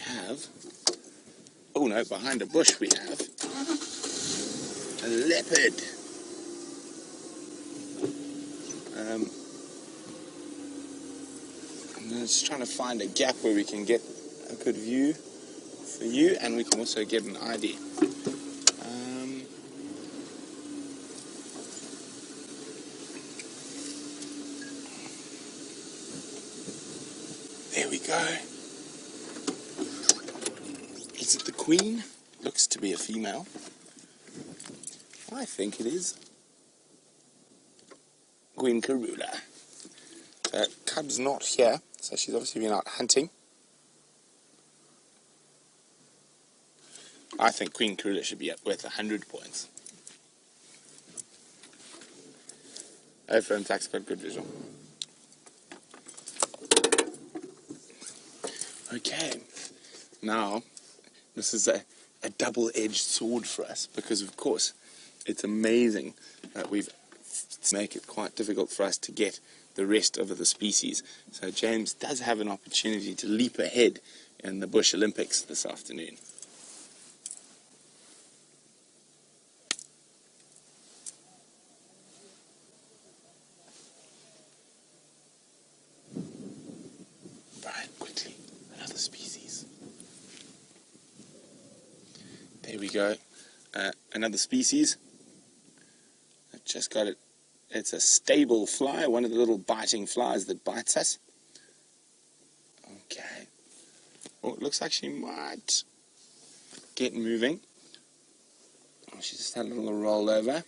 have, oh no, behind a bush we have a leopard. I'm just trying to find a gap where we can get a good view for you, and we can also get an ID. There we go. Is it the queen? Looks to be a female. I think it is. Queen Karula. Cub's not here, so she's obviously been out hunting. I think Queen Karula should be worth 100 points. Over in fact, got good visual. Okay, now this is a double-edged sword for us, because of course it's amazing that we've make it quite difficult for us to get the rest of the species. So James does have an opportunity to leap ahead in the Bush Olympics this afternoon. Brian, quickly, another species. There we go. Another species. I just got it. It's a stable fly, one of the little biting flies that bites us. Okay. Oh, it looks like she might get moving. Oh, she just had a little roll over.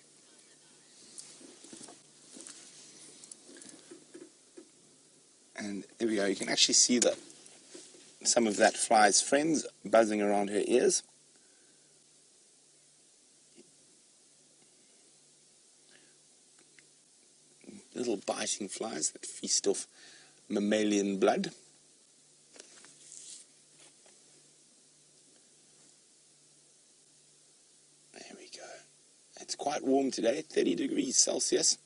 And there we go. You can actually see some of that fly's friends buzzing around her ears. Little biting flies that feast off mammalian blood. There we go. It's quite warm today, 30 degrees Celsius.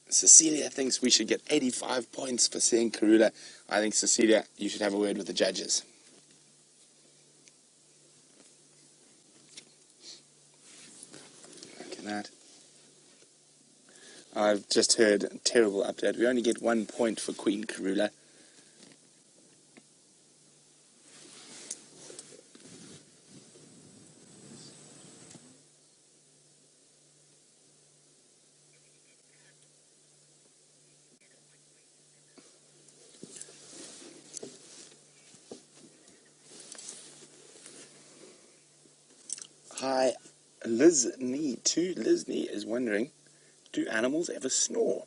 Cecilia thinks we should get 85 points for seeing Karula. I think, Cecilia, you should have a word with the judges. That. I've just heard a terrible update. We only get 1 point for Queen Karula. Hi, Lizney is wondering, do animals ever snore?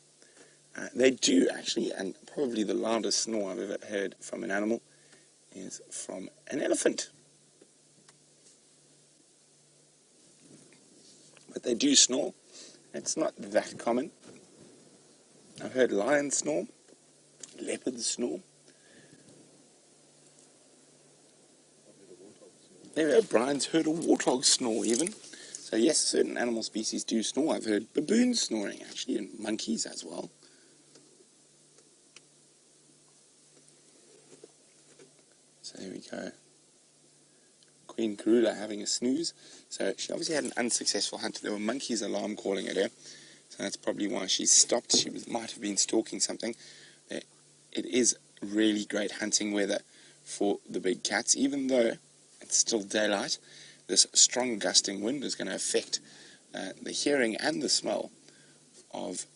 They do, actually, and probably the loudest snore I've ever heard from an animal is from an elephant. But they do snore. It's not that common. I've heard lions snore, leopards snore. Maybe O'Brien's heard a warthog snore even. So yes, certain animal species do snore. I've heard baboons snoring actually, and monkeys as well. So there we go. Queen Karula having a snooze. So she obviously had an unsuccessful hunt. There were monkeys alarm calling at her. So that's probably why she stopped. She might have been stalking something. It is really great hunting weather for the big cats, even though it's still daylight. This strong gusting wind is going to affect the hearing and the smell of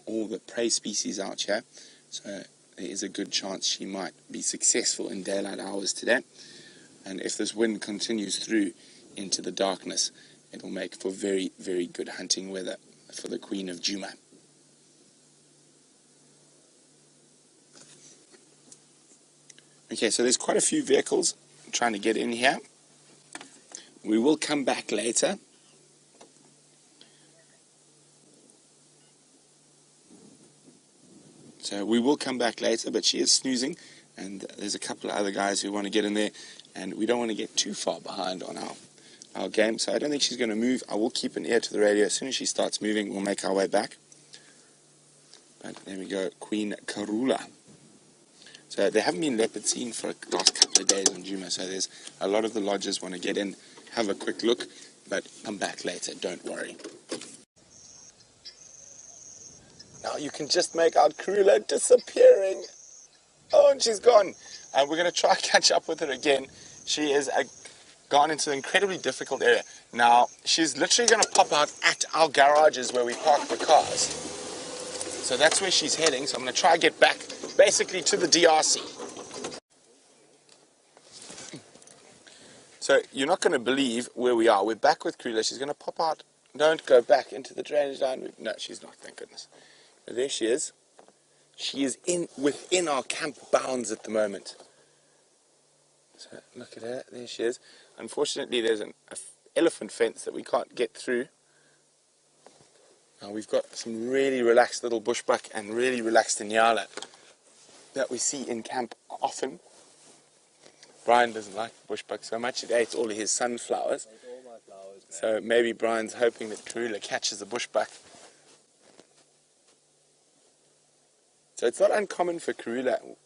all the prey species out here. So there is a good chance she might be successful in daylight hours today. And if this wind continues through into the darkness, it will make for very, very good hunting weather for the Queen of Djuma. Okay, so there's quite a few vehicles trying to get in here. We will come back later. So we will come back later, but she is snoozing, and there's a couple of other guys who want to get in there, and we don't want to get too far behind on our game, so I don't think she's going to move. I will keep an ear to the radio. As soon as she starts moving, we'll make our way back. But there we go, Queen Karula. So there haven't been leopards seen for the last couple of days on Djuma, so there's a lot of the lodges want to get in, have a quick look, but come back later, don't worry. Now you can just make out Karula disappearing. Oh, and she's gone. And we're going to try and catch up with her again. She is gone into an incredibly difficult area. Now, she's literally going to pop out at our garages where we park the cars. So that's where she's heading. So I'm going to try and get back basically to the DRC. So you're not going to believe where we are. We're back with Karula. She's going to pop out. Don't go back into the drainage line. No, she's not, thank goodness. But there she is. She is within our camp bounds at the moment. So look at her. There she is. Unfortunately, there's an elephant fence that we can't get through. Now we've got some really relaxed little bushbuck and really relaxed inyala that we see in camp often. Brian doesn't like bushbuck so much. It ate all of his sunflowers. All my flowers, so maybe Brian's hoping that Karula catches a bushbuck. So it's not uncommon for Karula,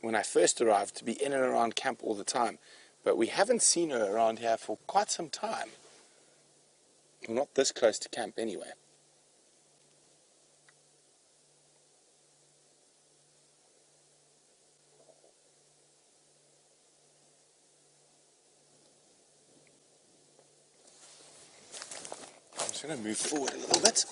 when I first arrived, to be in and around camp all the time. But we haven't seen her around here for quite some time. Well, not this close to camp anyway. I'm just going to move forward a little bit.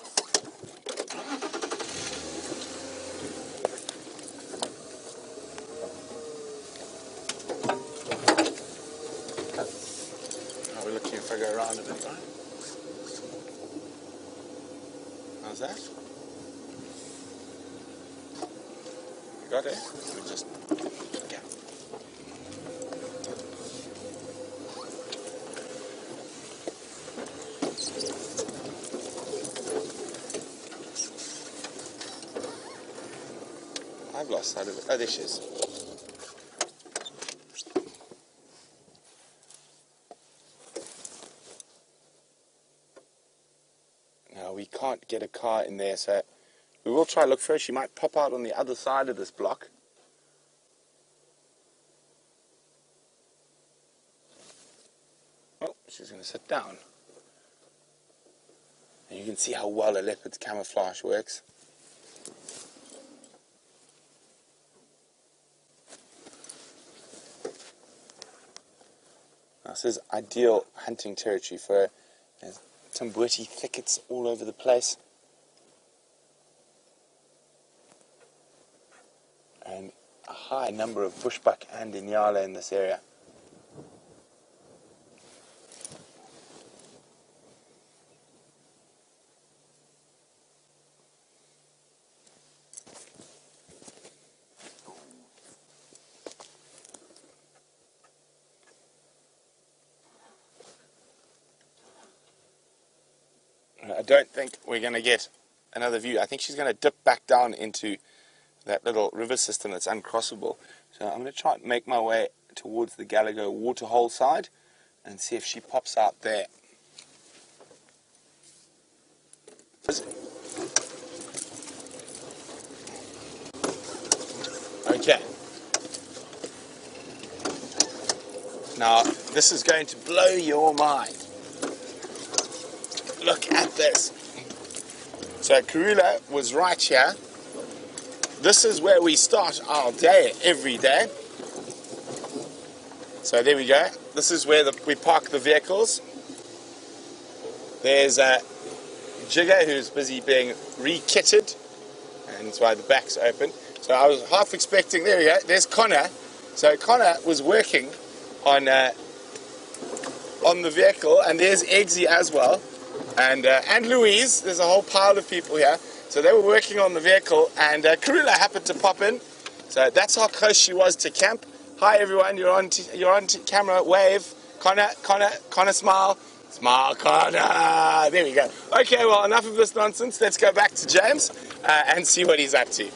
Now we're looking if I go around a bit, right? How's that? You got it? We just... Okay. I've lost sight of it. Oh, there she is. Now, we can't get a car in there, so we will try to look for her. She might pop out on the other side of this block. Oh, she's going to sit down. And you can see how well a leopard's camouflage works. Now, this is ideal hunting territory for her. There's tumbuti thickets all over the place. And a high number of bushbuck and inyala in this area. I don't think we're going to get another view. I think she's going to dip back down into that little river system that's uncrossable. So I'm going to try and make my way towards the Gallagher waterhole side and see if she pops out there. Okay. Now, this is going to blow your mind. Look at this. So Karula was right here. This is where we start our day every day. So there we go. This is where we park the vehicles. There's Jigger, who's busy being re-kitted, and that's why the back's open. So I was half expecting, there we go, there's Connor. So Connor was working on the vehicle, and there's Eggsy as well. And Louise, there's a whole pile of people here. So they were working on the vehicle, and Karula happened to pop in. So that's how close she was to camp. Hi everyone, you're on camera. Wave, Connor, smile, Connor. There we go. Okay, well, enough of this nonsense. Let's go back to James and see what he's up to.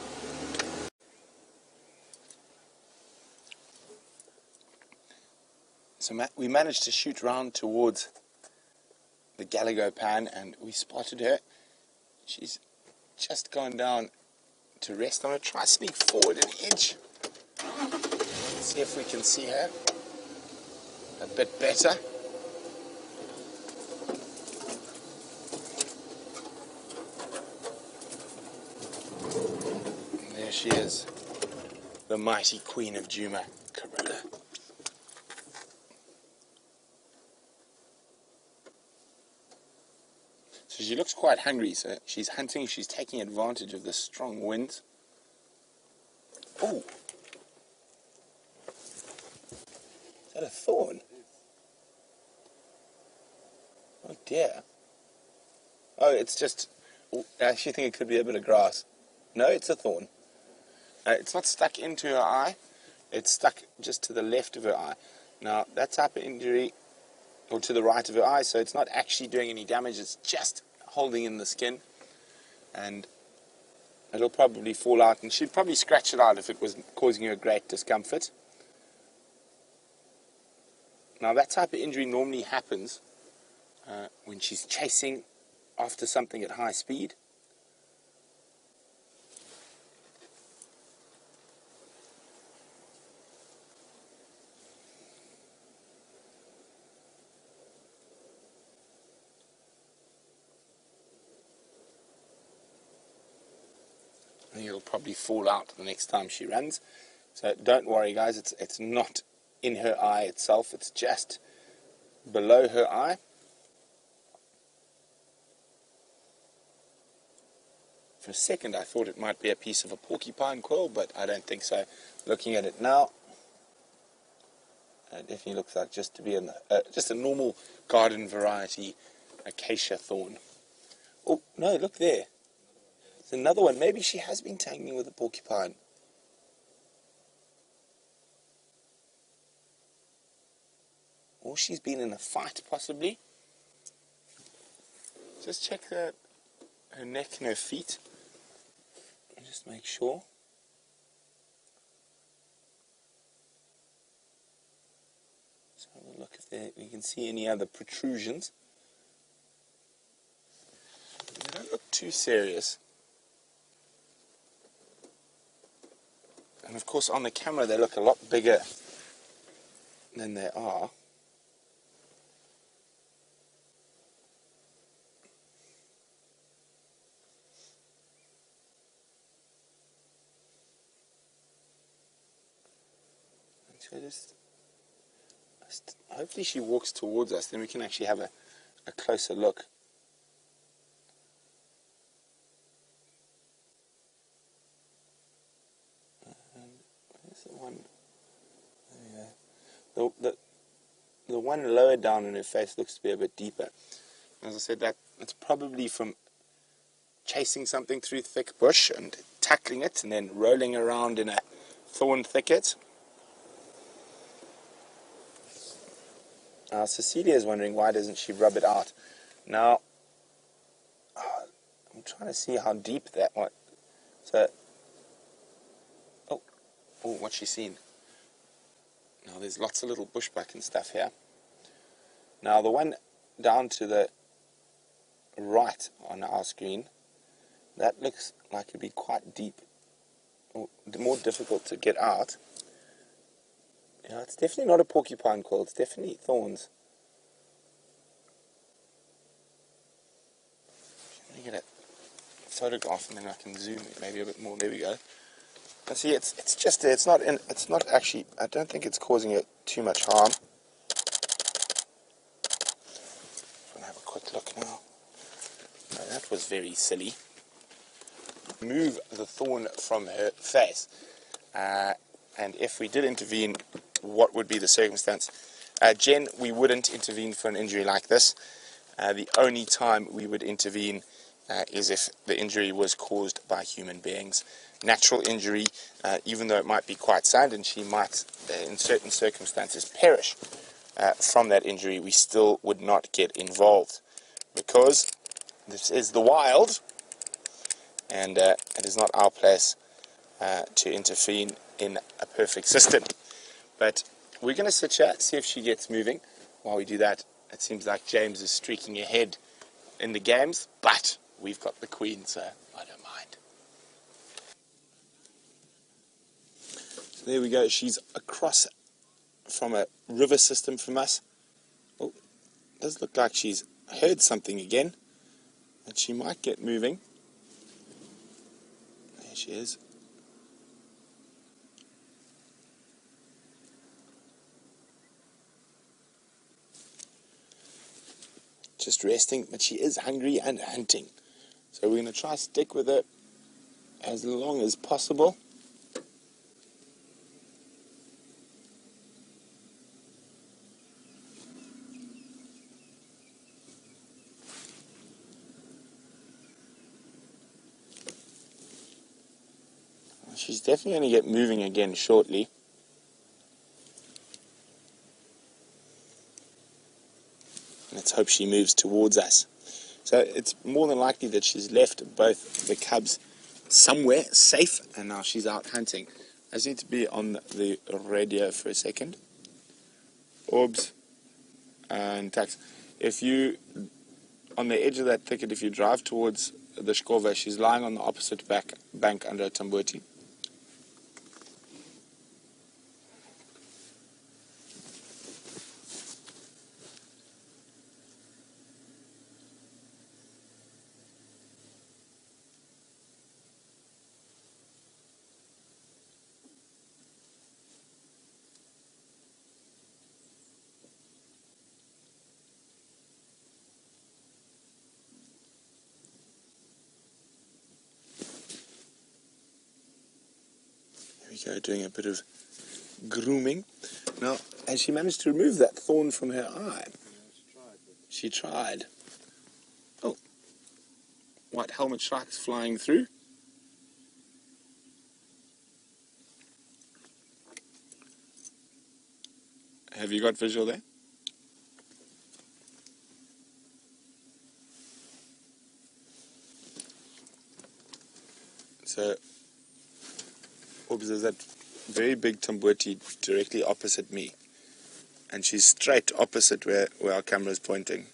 So we managed to shoot round towards the Gallagher pan, and we spotted her. She's just gone down to rest. I'm going to try sneak forward an inch. See if we can see her a bit better. And there she is, the mighty queen of Djuma, Karula. So she looks quite hungry, so she's hunting, she's taking advantage of the strong winds. Oh! Is that a thorn? Oh dear. Oh, it's just... Oh, I actually think it could be a bit of grass. No, it's a thorn. It's not stuck into her eye. It's stuck just to the left of her eye. Now, that type of injury, or to the right of her eye, so it's not actually doing any damage. It's just holding in the skin. And it'll probably fall out, and she'd probably scratch it out if it was causing her great discomfort. Now, that type of injury normally happens when she's chasing after something at high speed. I think it'll probably fall out the next time she runs. So don't worry, guys, it's not in her eye itself, it's just below her eye. For a second I thought it might be a piece of a porcupine quill, but I don't think so. Looking at it now, it definitely looks like just to be just a normal garden variety acacia thorn. Oh, no, look there. There's another one. Maybe she has been tangling with a porcupine. Or she's been in a fight, possibly. Just check her neck and her feet. And just make sure. So have a look if you can see any other protrusions. They don't look too serious. And of course on the camera they look a lot bigger than they are. So hopefully she walks towards us, then we can actually have a closer look. Where's the one? There we go. The one lower down in her face looks to be a bit deeper. As I said, it's probably from chasing something through thick bush and tackling it and then rolling around in a thorn thicket. Cecilia is wondering why doesn't she rub it out. Now, I'm trying to see how deep that one. So, oh, what's she seen? Now there's lots of little bushbuck and stuff here. Now the one down to the right on our screen, that looks like it'd be quite deep, more difficult to get out. Yeah, it's definitely not a porcupine quill, it's definitely thorns. Let me get a photograph and then I can zoom it maybe a bit more. There we go. And see, it's just there. It's not actually. I don't think it's causing it too much harm. I'm gonna have a quick look now. No, that was very silly. Move the thorn from her face, and if we did intervene, what would be the circumstance? Jen, we wouldn't intervene for an injury like this. The only time we would intervene is if the injury was caused by human beings. Natural injury, even though it might be quite sad and she might, in certain circumstances, perish from that injury, we still would not get involved because this is the wild and it is not our place to intervene in a perfect system. But we're going to sit here, see if she gets moving. While we do that, it seems like James is streaking ahead in the games, but we've got the queen, so I don't mind. There we go. She's across from a river system from us. Oh, does look like she's heard something again, and she might get moving. There she is. Just resting, but she is hungry and hunting. So we're going to try stick with her as long as possible. She's definitely going to get moving again shortly. Let's hope she moves towards us. So it's more than likely that she's left both the cubs somewhere safe, and now she's out hunting. I just need to be on the radio for a second. Orbs and Tax. If you, on the edge of that thicket, if you drive towards the Shkova, she's lying on the opposite bank under a tambuti. There we go, doing a bit of grooming. Now, has she managed to remove that thorn from her eye? She tried. Oh, white helmet sharks flying through. Have you got visual there? So, Orbs, there's that very big tambuti directly opposite me. And she's straight opposite where our camera is pointing.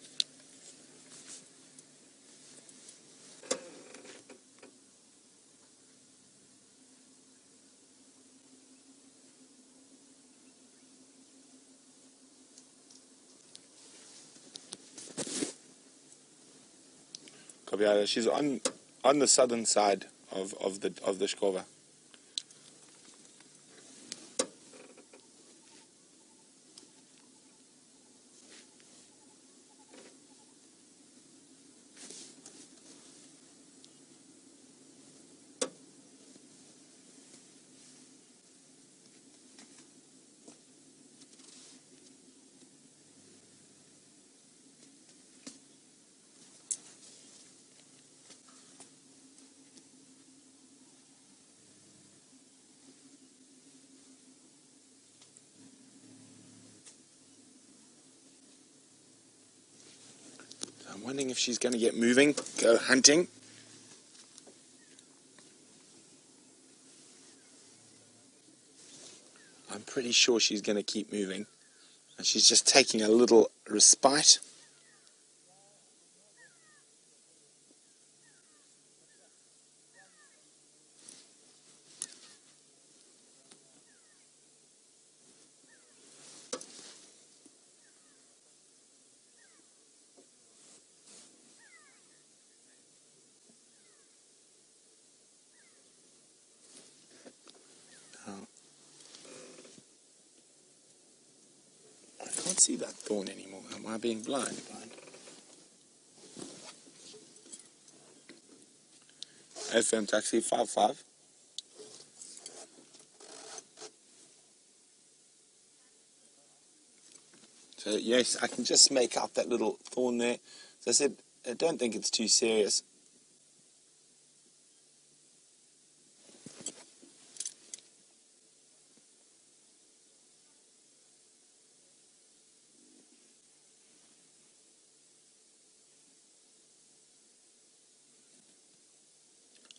She's on the southern side of the Shkova. I'm wondering if she's going to get moving, go hunting. I'm pretty sure she's going to keep moving. And she's just taking a little respite. I can't see that thorn anymore. Am I being blind? FM taxi 55. So yes, I can just make out that little thorn there. As I said, I don't think it's too serious.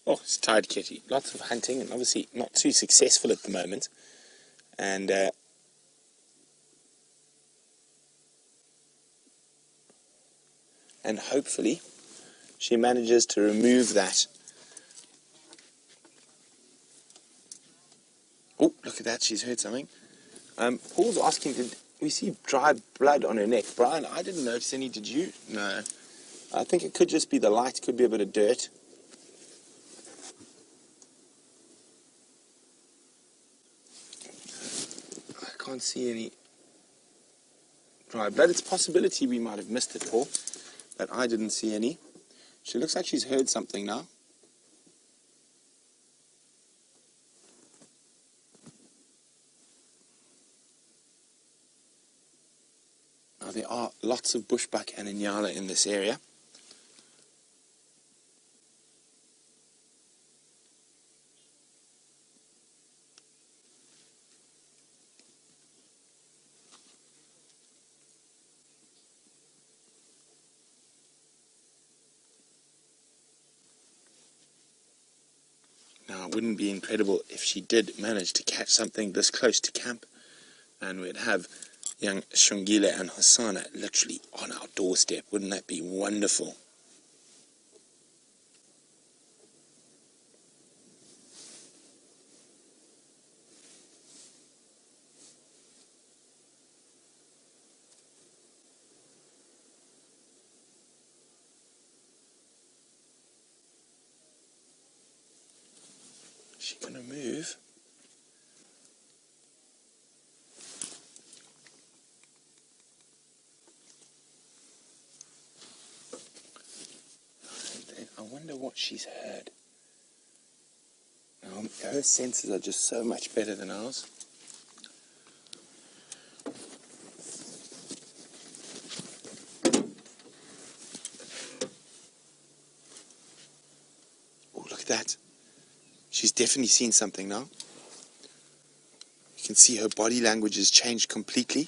Oh, it's tired kitty. Lots of hunting and obviously not too successful at the moment. And hopefully she manages to remove that. Oh, look at at that, she's heard something. Paul's asking, did we see dry blood on her neck? Brian, I didn't notice any, did you? No. I think it could just be the light, could be a bit of dirt. I can't see any dry blood. It's a possibility we might have missed it, Paul, but I didn't see any. She looks like she's heard something now. Now there are lots of bushbuck and inyala in this area. Now, it wouldn't be incredible if she did manage to catch something this close to camp, and we'd have young Shungile and Hosanna literally on our doorstep. Wouldn't that be wonderful? Is she going to move? I wonder what she's heard. Now, her senses are just so much better than ours. Oh, look at that. She's definitely seen something now. You can see her body language has changed completely.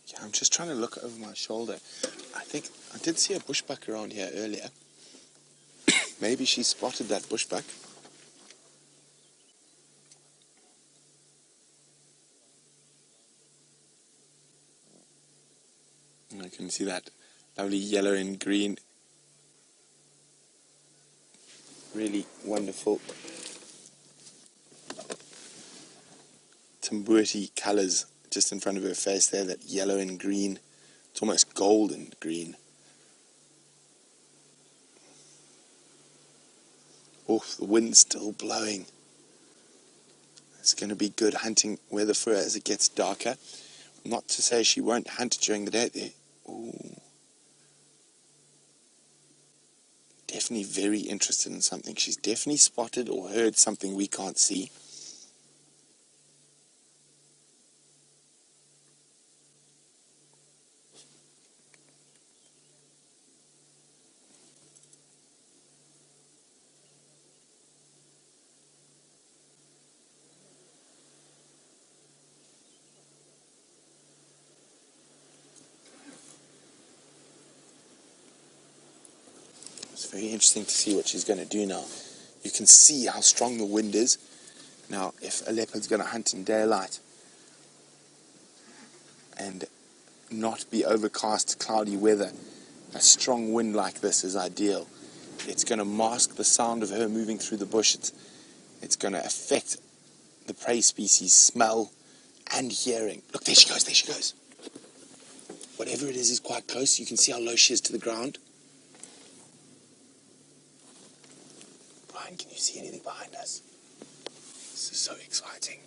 Yeah, I'm just trying to look over my shoulder. I think I did see a bushbuck around here earlier. Maybe she spotted that bushbuck. I can see that lovely yellow and green. Really wonderful Tambuti colours just in front of her face there, that yellow and green. It's almost golden green. Oh, the wind's still blowing. It's going to be good hunting weather for her as it gets darker. Not to say she won't hunt during the day there. Ooh. Definitely very interested in something. She's definitely spotted or heard something we can't see. It's very interesting to see what she's going to do now. You can see how strong the wind is. Now, if a leopard's going to hunt in daylight and not be overcast, cloudy weather, a strong wind like this is ideal. It's going to mask the sound of her moving through the bush. It's going to affect the prey species' smell and hearing. Look, there she goes, there she goes. Whatever it is quite close. You can see how low she is to the ground. Brian, can you see anything behind us? This is so exciting.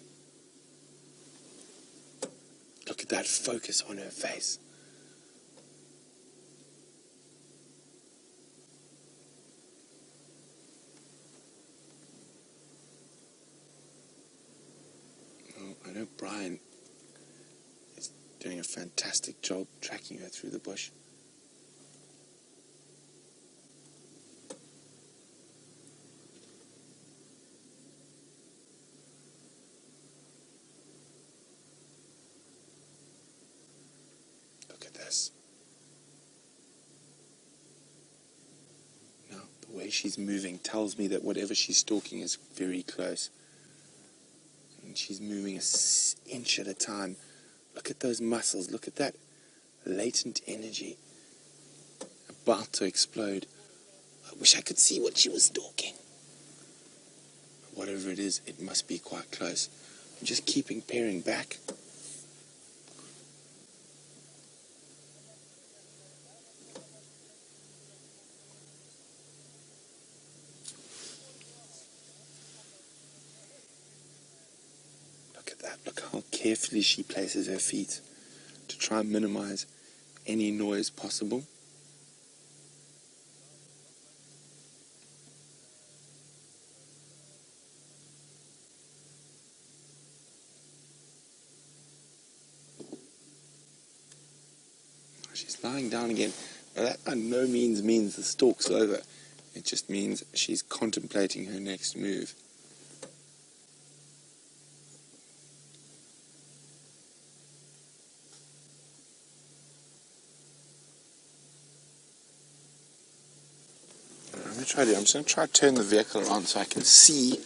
Look at that focus on her face. Oh, I know Brian is doing a fantastic job tracking her through the bush. way she's moving tells me that whatever she's stalking is very close. And she's moving an inch at a time. Look at those muscles. Look at that latent energy about to explode. I wish I could see what she was stalking. Whatever it is, it must be quite close. I'm just keeping peering back. Look at that. Look how carefully she places her feet to try and minimize any noise possible. She's lying down again. Now that by no means means the stalk's over. It just means she's contemplating her next move. I'm just going to try to turn the vehicle around so I can see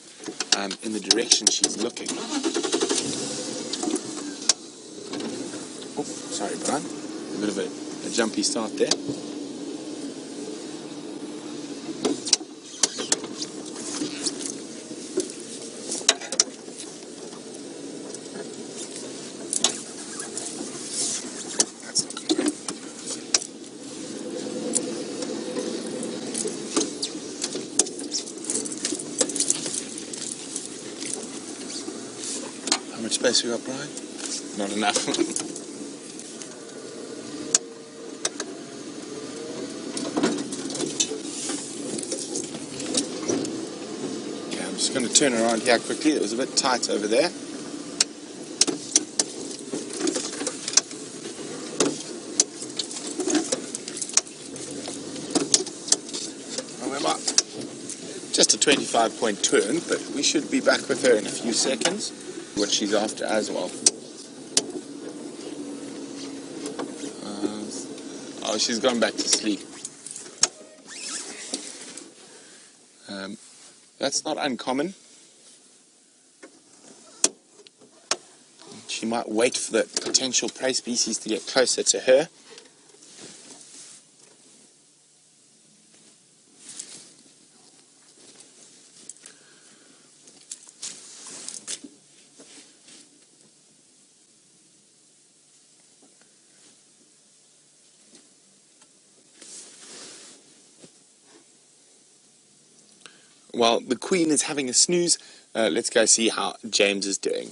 in the direction she's looking. Oh, sorry, Brian. A bit of a jumpy start there. That's looking great. How much space we got, Brian? Not enough. Just going to turn around here quickly. It was a bit tight over there. Remember, just a 25-point turn, but we should be back with her in a few seconds. What she's after as well. Oh, she's gone back to sleep. That's not uncommon. She might wait for the potential prey species to get closer to her. While the queen is having a snooze, let's go see how James is doing.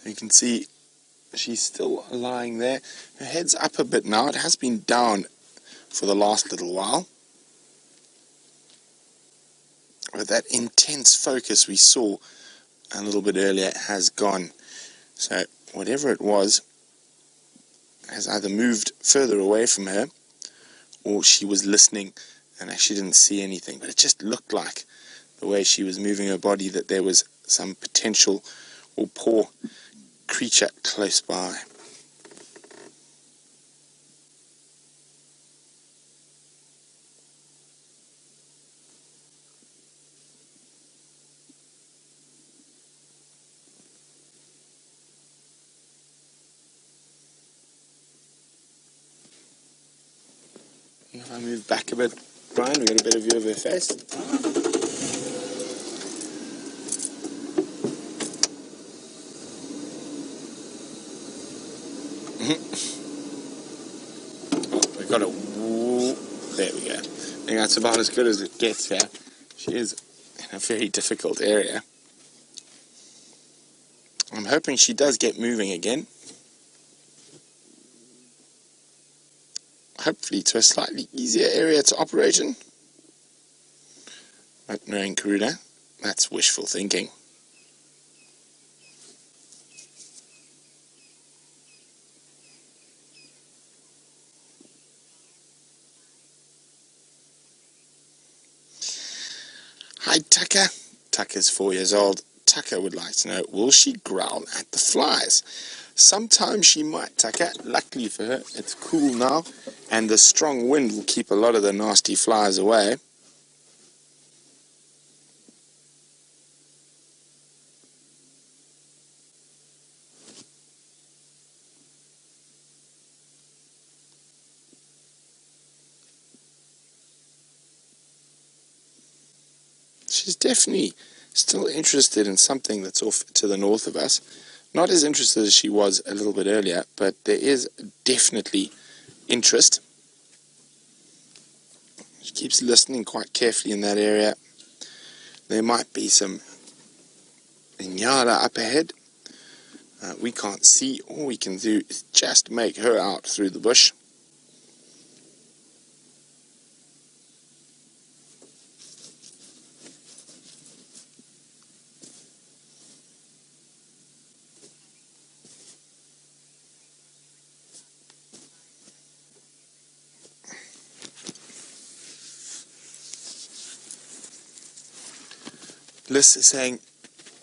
You can see she's still lying there. Her head's up a bit now. It has been down for the last little while. But that intense focus we saw a little bit earlier has gone. So whatever it was has either moved further away from her, or she was listening and actually didn't see anything. But it just looked like, the way she was moving her body, that there was some potential or poor creature close by. If I move back a bit, Brian, we get a better view of her face. Oh, we got a woo. There we go. I think that's about as good as it gets here. She is in a very difficult area. I'm hoping she does get moving again. Hopefully to a slightly easier area to operate in. But knowing Karula, that's wishful thinking. Hi, Tucker. Tucker's 4 years old. Tucker would like to know, will she growl at the flies? Sometimes she might, Tucker. Luckily for her, it's cool now, and the strong wind will keep a lot of the nasty flies away. She's definitely still interested in something that's off to the north of us. Not as interested as she was a little bit earlier, but there is definitely interest. She keeps listening quite carefully in that area. There might be some Inyala up ahead. We can't see. All we can do is just make her out through the bush. Liz is saying,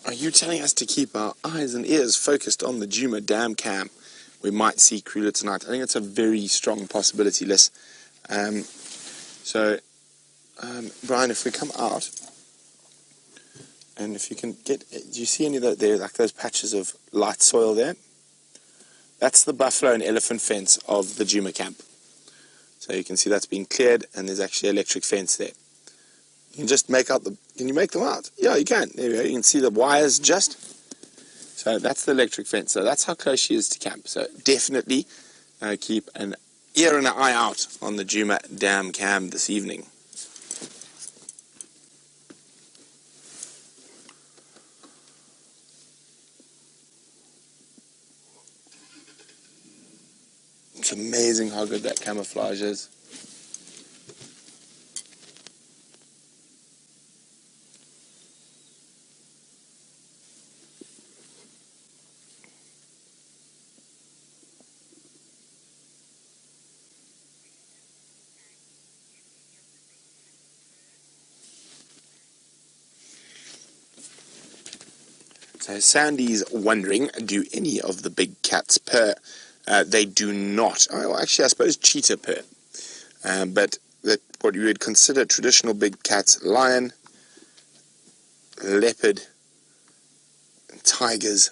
are you telling us to keep our eyes and ears focused on the Djuma dam cam? We might see Karula tonight. I think it's a very strong possibility, Liz. Brian, if we come out, and if you can get, do you see any of there, like those patches of light soil there? That's the buffalo and elephant fence of the Djuma camp. So you can see that's been cleared, and there's actually an electric fence there. You can just make out can you make them out? Yeah, you can. There we go. You can see the wires just. So that's the electric fence. So that's how close she is to camp. So definitely keep an ear and an eye out on the Djuma dam cam this evening. It's amazing how good that camouflage is. So Sandy's wondering, do any of the big cats purr? They do not. Oh, actually, I suppose cheetah purr. But what you would consider traditional big cats, lion, leopard, tigers,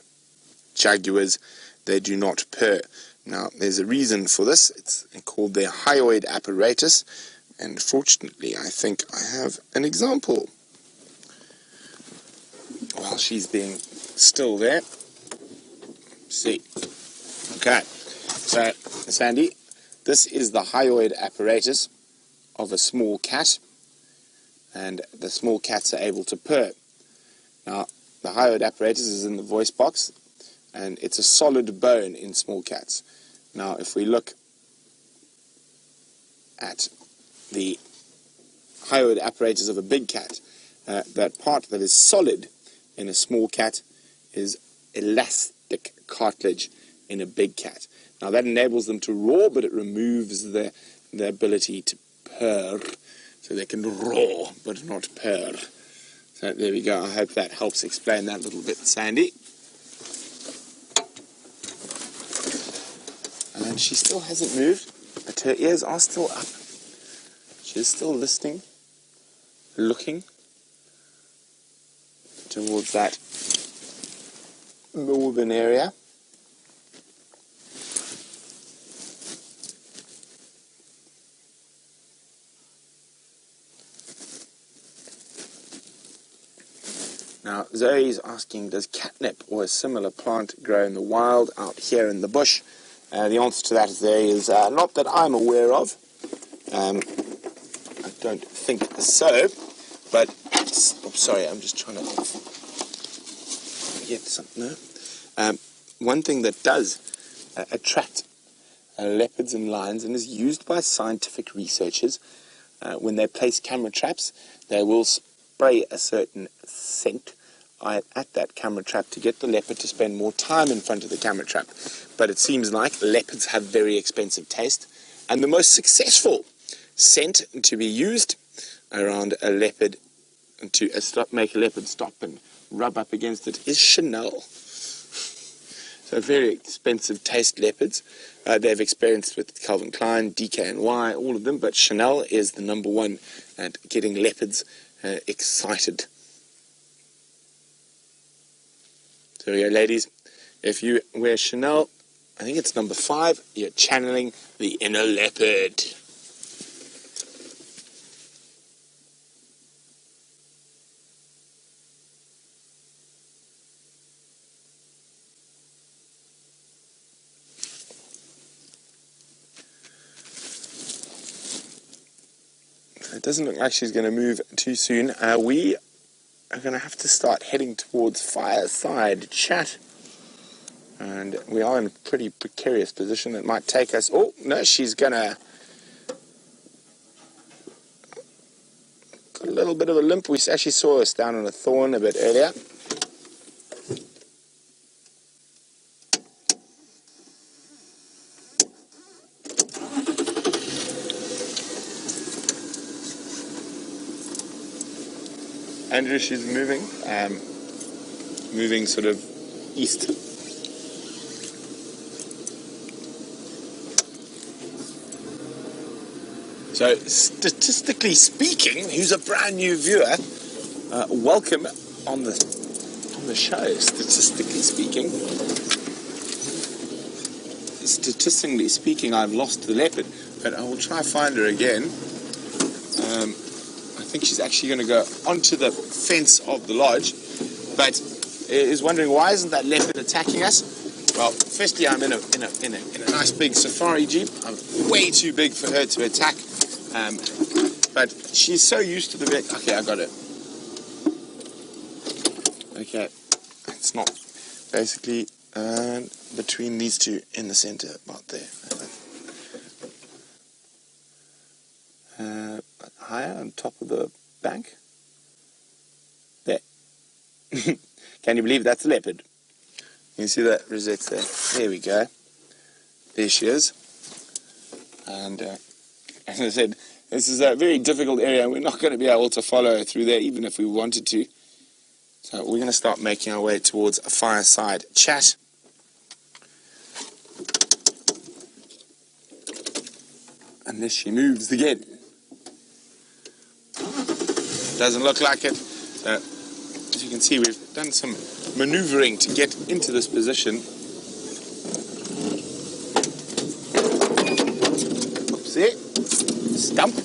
jaguars, they do not purr. Now, there's a reason for this. It's called their hyoid apparatus. And fortunately, I think I have an example. While she's being still there. See. Okay. So, Sandy, this is the hyoid apparatus of a small cat, and the small cats are able to purr. Now, the hyoid apparatus is in the voice box, and it's a solid bone in small cats. Now, if we look at the hyoid apparatus of a big cat, that part that is solid in a small cat is elastic cartilage in a big cat. Now that enables them to roar, but it removes the ability to purr. So they can roar, but not purr. So there we go. I hope that helps explain that a little bit, Sandy. And she still hasn't moved, but her ears are still up. She's still listening, looking towards that northern area. Now, Zoe's asking, does catnip or a similar plant grow in the wild out here in the bush? The answer to that, Zoe, is not that I'm aware of. I don't think so, but, sorry, I'm just trying to get something there. One thing that does attract leopards and lions and is used by scientific researchers, when they place camera traps, they will spray a certain scent at that camera trap to get the leopard to spend more time in front of the camera trap. But it seems like leopards have very expensive taste, and the most successful scent to be used around a leopard to make a leopard stop and rub up against it is Chanel. So very expensive taste leopards. They've experienced with Calvin Klein, DKNY, all of them, but Chanel is the number one at getting leopards excited. So yeah, ladies, if you wear Chanel, I think it's number 5, you're channeling the inner leopard. It doesn't look like she's going to move too soon. We are going to have to start heading towards fireside chat. And we are in a pretty precarious position. It might take us... Oh, no, she's going to... Got a little bit of a limp. We actually saw us down on a thorn a bit earlier. Andrew, she's moving sort of east. So, statistically speaking, who's a brand new viewer, welcome on the show. Statistically speaking, I've lost the leopard, but I will try to find her again. I think she's actually going to go onto the fence of the lodge, but is wondering why isn't that leopard attacking us? Well, firstly, I'm in a nice big safari jeep. I'm way too big for her to attack, but she's so used to the vet. Okay, I got it. Okay, it's not basically between these two in the center, about there. Higher on top of the bank. There. Can you believe that's a leopard? You see that rosette there? There we go. There she is. And as I said, this is a very difficult area. We're not going to be able to follow her through there, even if we wanted to. So we're going to start making our way towards a fireside chat. Unless she moves again. Doesn't look like it. As you can see, we've done some maneuvering to get into this position. Oopsie. Stump.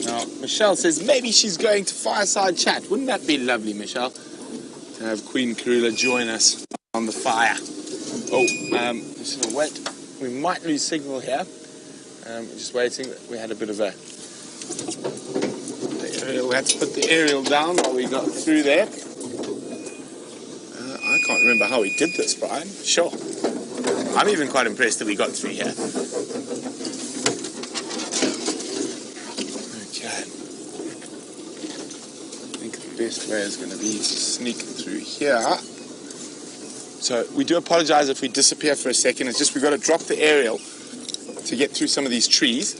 Now, Michelle says maybe she's going to fireside chat. Wouldn't that be lovely, Michelle? To have Queen Karula join us on the fire. Oh, just gonna wait. We might lose signal here. We're just waiting. We had a bit of a... We had to put the aerial down while we got through there. I can't remember how we did this, Brian. Sure. I'm even quite impressed that we got through here. Okay. I think the best way is going to be to sneak through here. So we do apologize if we disappear for a second. It's just we've got to drop the aerial to get through some of these trees.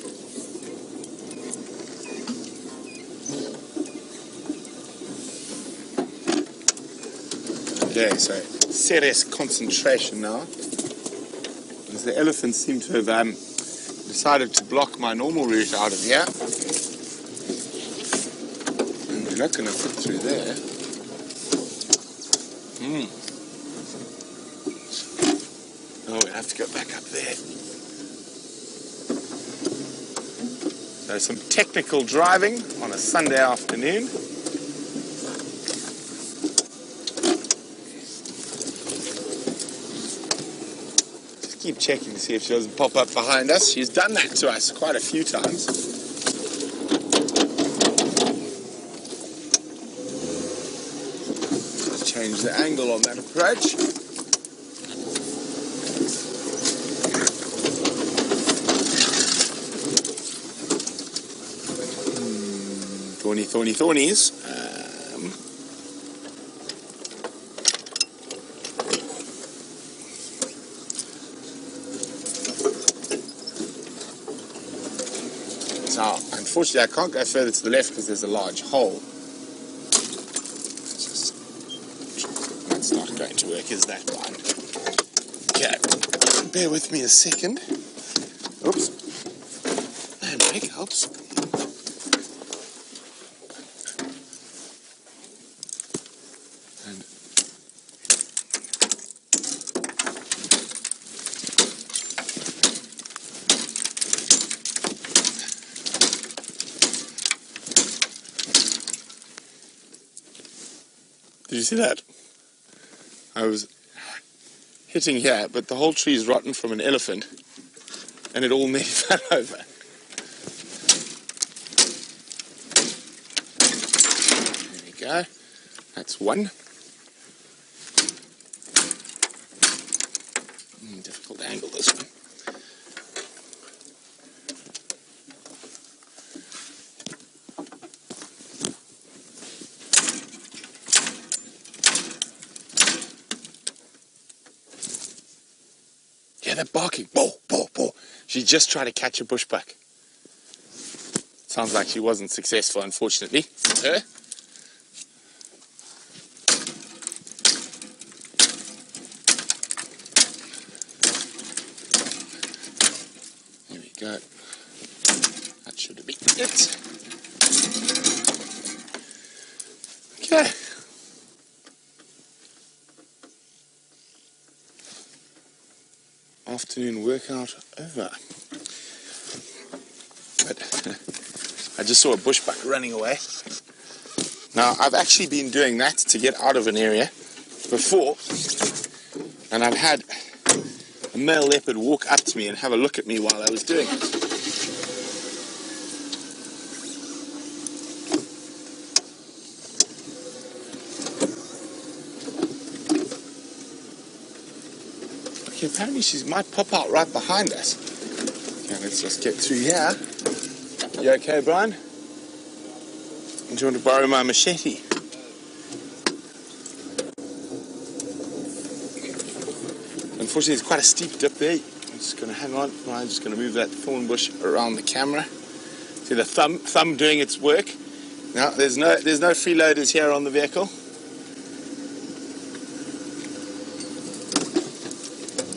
Okay, so serious concentration now. As the elephants seem to have decided to block my normal route out of here. And we're not going to fit through there. Oh, we have to go back up there. So some technical driving on a Sunday afternoon. Just keep checking to see if she doesn't pop up behind us. She's done that to us quite a few times. Let's change the angle on that approach. 20s. So, unfortunately, I can't go further to the left because there's a large hole. Let's just heck is that, Brian? Okay, bear with me a second. Oops. Handbrake helps. And did you see that? I was hitting here, but the whole tree is rotten from an elephant, and it all nearly fell over. There we go. That's one. Difficult to angle this one. Yeah, they're barking. Bo, bo, bo. She just tried to catch a bushbuck. Sounds like she wasn't successful, unfortunately. Her. There we go. That should have been it. Okay. Afternoon workout over. But I just saw a bushbuck running away. Now, I've actually been doing that to get out of an area before, and I've had a male leopard walk up to me and have a look at me while I was doing it. Okay, apparently she might pop out right behind us. Okay, let's just get through here. You okay, Brian? Do you want to borrow my machete? Unfortunately, it's quite a steep dip there. I'm just going to hang on. I'm just going to move that thorn bush around the camera. See the thumb doing its work. Now, there's no freeloaders here on the vehicle.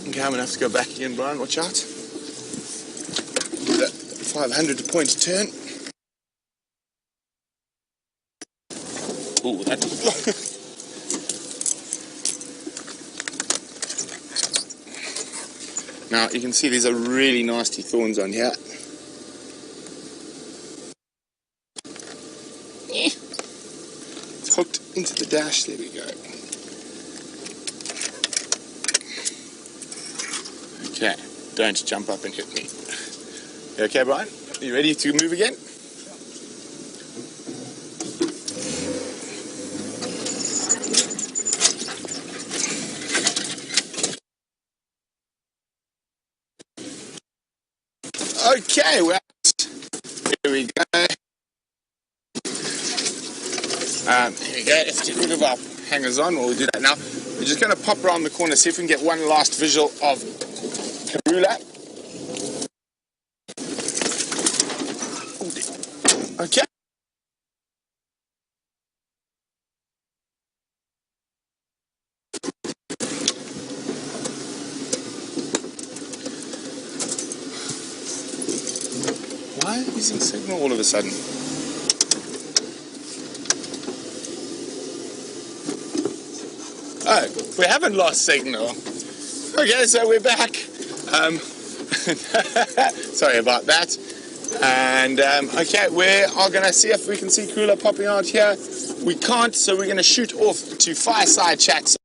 Okay, I'm going to have to go back again, Brian. Watch out. Do that 500 to point turn. Ooh, that. Now, you can see these are really nasty thorns on here. It's hooked into the dash. There we go. Okay, don't jump up and hit me. You okay, Brian? Are you ready to move again? Okay, well, here we go. Here we go. Let's get rid of our hangers on. We'll do that now. We're just going to pop around the corner, see if we can get one last visual of Karula. Okay. Why are we losing signal all of a sudden? Oh, we haven't lost signal. Okay, so we're back. Sorry about that. And, okay, we are going to see if we can see Karula popping out here. We can't, so we're going to shoot off to Fireside Chat.